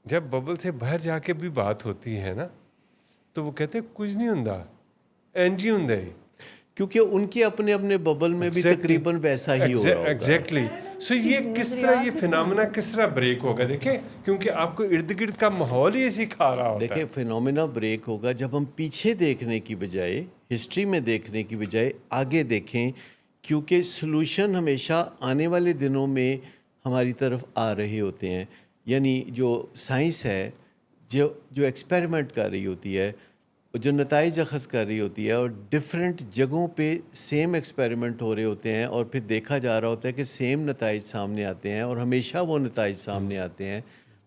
جب ببل سے باہر جا کے بھی بات ہوتی ہے نا تو وہ کہتے ہیں کچھ نہیں ہوندا اینجی ہوندا ہے، کیونکہ ان کے اپنے اپنے ببل میں بھی تقریباً ویسا ہی ہو رہا ہوتا ہے. ایگزیکٹلی. سو یہ کس طرح یہ فینامنا کس طرح بریک ہوگا؟ دیکھیں کیونکہ آپ کو ارد گرد کا ماحول ہی ایسی کھا رہا ہوتا ہے. دیکھیں فینومینا بریک ہوگا جب ہم پیچھے دیکھنے کی بجائے، ہسٹری میں دیکھنے کی بجائے آگے دیکھیں، کیونکہ سلوشن ہمیشہ آنے والے دنوں میں ہماری طرف آ رہے ہوتے ہیں. یعنی جو سائنس ہے جو ایکسپیریمنٹ کر رہی ہوتی ہے، جو نتائج اخذ کر رہی ہوتی ہے، اور ڈفرینٹ جگہوں پہ سیم ایکسپیریمنٹ ہو رہے ہوتے ہیں اور پھر دیکھا جا رہا ہوتا ہے کہ سیم نتائج سامنے آتے ہیں اور ہمیشہ وہ نتائج سامنے آتے ہیں،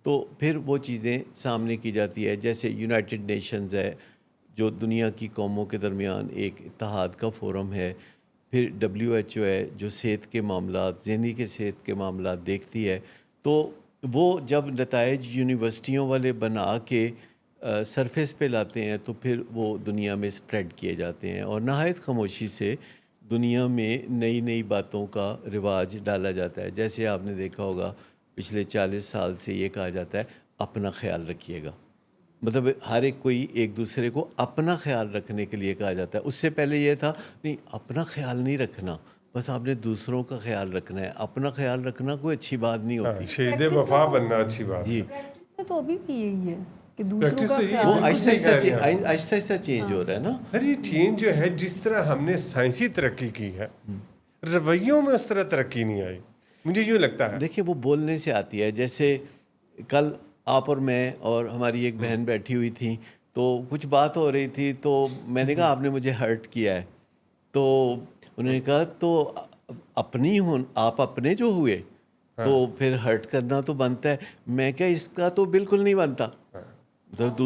تو پھر وہ چیزیں سامنے کی جاتی ہے. جیسے یونائٹڈ نیشنز ہے جو دنیا کی قوموں کے درمیان ایک اتحاد کا فورم ہے، پھر WHO ہے جو صحت کے معاملات، ذہنی کے صحت کے معاملات دیکھتی ہے. تو وہ جب نتائج یونیورسٹیوں والے بنا کے سرفیس پہ لاتے ہیں تو پھر وہ دنیا میں اسپریڈ کیے جاتے ہیں، اور نہایت خاموشی سے دنیا میں نئی نئی باتوں کا رواج ڈالا جاتا ہے. جیسے آپ نے دیکھا ہوگا پچھلے 40 سال سے یہ کہا جاتا ہے اپنا خیال رکھیے گا. مطلب ہر ایک کوئی ایک دوسرے کو اپنا خیال رکھنے کے لیے کہا جاتا ہے. اس سے پہلے یہ تھا نہیں، اپنا خیال نہیں رکھنا، بس آپ نے دوسروں کا خیال رکھنا ہے. اپنا خیال رکھنا کوئی اچھی بات نہیں ہوتی. شہید وفا بننا اچھی بات جی. ہے. پریکٹس میں تو ابھی بھی یہی ہے کہ دوسروں پریکٹس کا تو یہی خیال وہ بالکل آہستہ صحیح کہہ رہے ہیں آپ. آہستہ آہستہ چینج ہو رہا ہے نا. سر یہ چینج جو ہے جس طرح ہم نے سائنسی ترقی کی ہے، رویوں میں اس طرح ترقی نہیں آئی، مجھے یوں لگتا ہے. دیکھیں وہ بولنے سے آتی ہے. جیسے کل آپ اور میں اور ہماری ایک بہن بیٹھی ہوئی تھیں تو کچھ بات ہو رہی تھی، تو میں نے کہا آپ نے مجھے ہرٹ کیا ہے. تو انہوں نے کہا تو اپنی ہوں آپ اپنے جو ہوئے تو پھر ہرٹ کرنا تو بنتا ہے. میں کہا اس کا تو بالکل نہیں بنتا. مطلب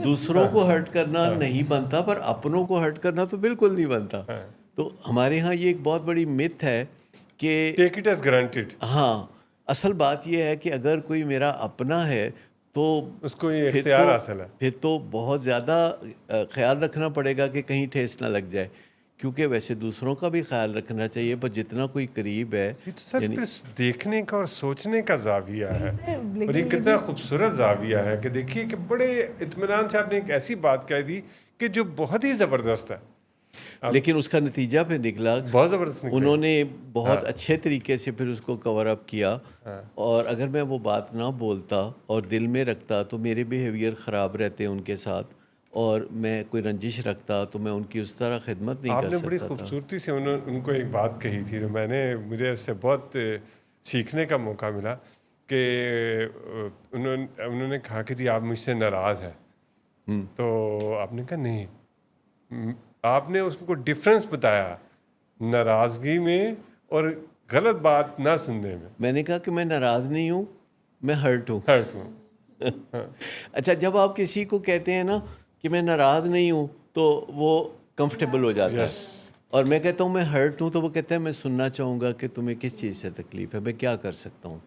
دوسروں کو ہرٹ کرنا نہیں بنتا، پر اپنوں کو ہرٹ کرنا تو بالکل نہیں بنتا. تو ہمارے ہاں یہ ایک بہت بڑی مت ہے کہ ٹیک اٹ ایز گرانٹیڈ. ہاں، اصل بات یہ ہے کہ اگر کوئی میرا اپنا ہے تو اس کو یہ اختیار حاصل ہے. پھر تو بہت زیادہ خیال رکھنا پڑے گا کہ کہیں ٹھیس نہ لگ جائے. کیونکہ ویسے دوسروں کا بھی خیال رکھنا چاہیے، پر جتنا کوئی قریب ہے. یہ تو سر پھر دیکھنے کا اور سوچنے کا زاویہ ہے، اور یہ کتنا خوبصورت زاویہ ہے کہ دیکھیے کہ بڑے اطمینان سے آپ نے ایک ایسی بات کہہ دی کہ جو بہت ہی زبردست ہے، لیکن اس کا نتیجہ پہ نکلا بہت زبردست نکلا. انہوں نے بہت اچھے طریقے سے پھر اس کو کور اپ کیا. اور اگر میں وہ بات نہ بولتا اور دل میں رکھتا تو میرے بیہیویئر خراب رہتے ان کے ساتھ، اور میں کوئی رنجش رکھتا تو میں ان کی اس طرح خدمت نہیں کر سکتا تھا. آپ نے بڑی خوبصورتی سے ان کو ایک بات کہی تھی، مجھے اس سے بہت سیکھنے کا موقع ملا کہ انہوں نے کہا کہ جی آپ مجھ سے ناراض ہیں. تو آپ نے کہا نہیں، آپ نے اس کو ڈفرینس بتایا ناراضگی میں اور غلط بات نہ سننے میں. میں نے کہا کہ میں ناراض نہیں ہوں، میں ہرٹ ہوں. اچھا، جب آپ کسی کو کہتے ہیں نا کہ میں ناراض نہیں ہوں تو وہ کمفرٹیبل ہو جاتا ہے. اور میں کہتا ہوں میں ہرٹ ہوں تو وہ کہتا ہے میں سننا چاہوں گا کہ تمہیں کس چیز سے تکلیف ہے، میں کیا کر سکتا ہوں.